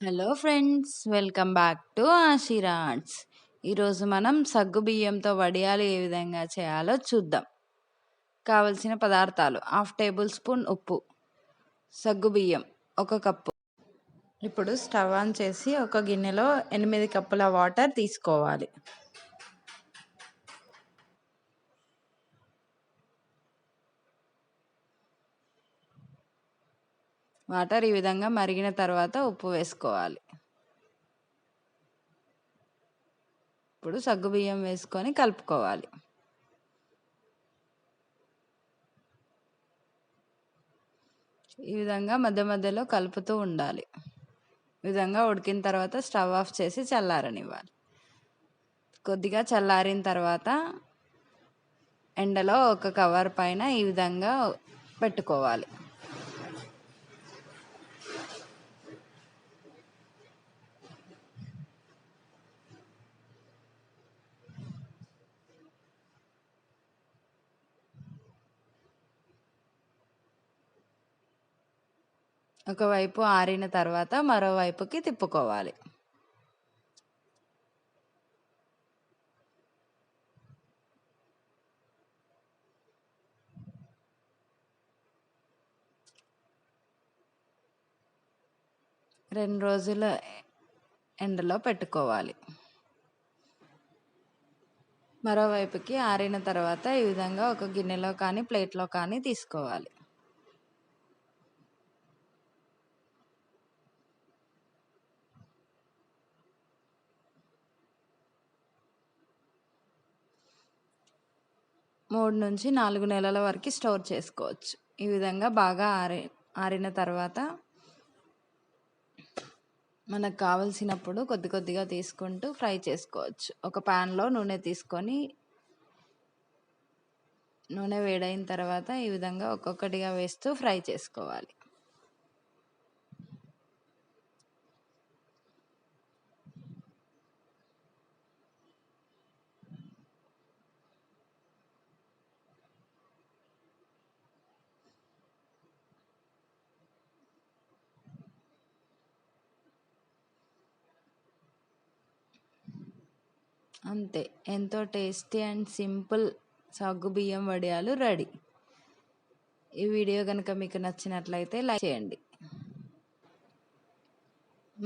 Hello friends, welcome back to Ashira arts. ఈరోజు మనం సగ్గు బియ్యంతో వడియాలు ఏ విధంగా చేయాలో చూద్దాం. కావలసిన పదార్థాలు: హాఫ్ టేబుల్ స్పూన్ ఉప్పు, సగ్గు బియ్యం 1 కప్పు. ఇప్పుడు స్టవ్ ఆన్ చేసి ఒక గిన్నెలో 8 కప్పుల వాటర్ తీసుకోవాలి. వాటర్ ఈ విధంగా మరిగిన తర్వాత ఉప్పు వేసుకోవాలి. ఇప్పుడు సగ్గు బియ్యం వేసుకొని కలుపుకోవాలి. ఈ విధంగా మధ్య మధ్యలో కలుపుతూ ఉండాలి. ఈ విధంగా ఉడికిన తర్వాత స్టవ్ ఆఫ్ చేసి చల్లారనివ్వాలి. కొద్దిగా చల్లారిన తర్వాత ఎండలో ఒక కవర్ పైన ఈ విధంగా పెట్టుకోవాలి. ఒకవైపు ఆరిన తర్వాత మరోవైపుకి తిప్పుకోవాలి. రెండు రోజుల ఎండలో పెట్టుకోవాలి. మరోవైపుకి ఆరిన తర్వాత ఈ విధంగా ఒక గిన్నెలో కానీ ప్లేట్లో కానీ తీసుకోవాలి. మూడు నుంచి 4 నెలల వరకు స్టోర్ చేసుకోవచ్చు. ఈ విధంగా బాగా ఆరిన తర్వాత మనకు కావలసినప్పుడు కొద్ది కొద్దిగా తీసుకుంటూ ఫ్రై చేసుకోవచ్చు. ఒక ప్యాన్లో నూనె తీసుకొని నూనె వేడైన తర్వాత ఈ విధంగా ఒక్కొక్కటిగా వేస్తూ ఫ్రై చేసుకోవాలి. అంతే, ఎంతో టేస్టీ అండ్ సింపుల్ సగ్గు బియ్యం వడియాలు రెడీ. ఈ వీడియో కనుక మీకు నచ్చినట్లయితే లైక్ చేయండి.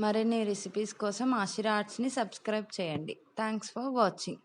మరిన్ని రెసిపీస్ కోసం ఆషిరా ఆర్ట్స్ని సబ్స్క్రైబ్ చేయండి. Thanks for watching.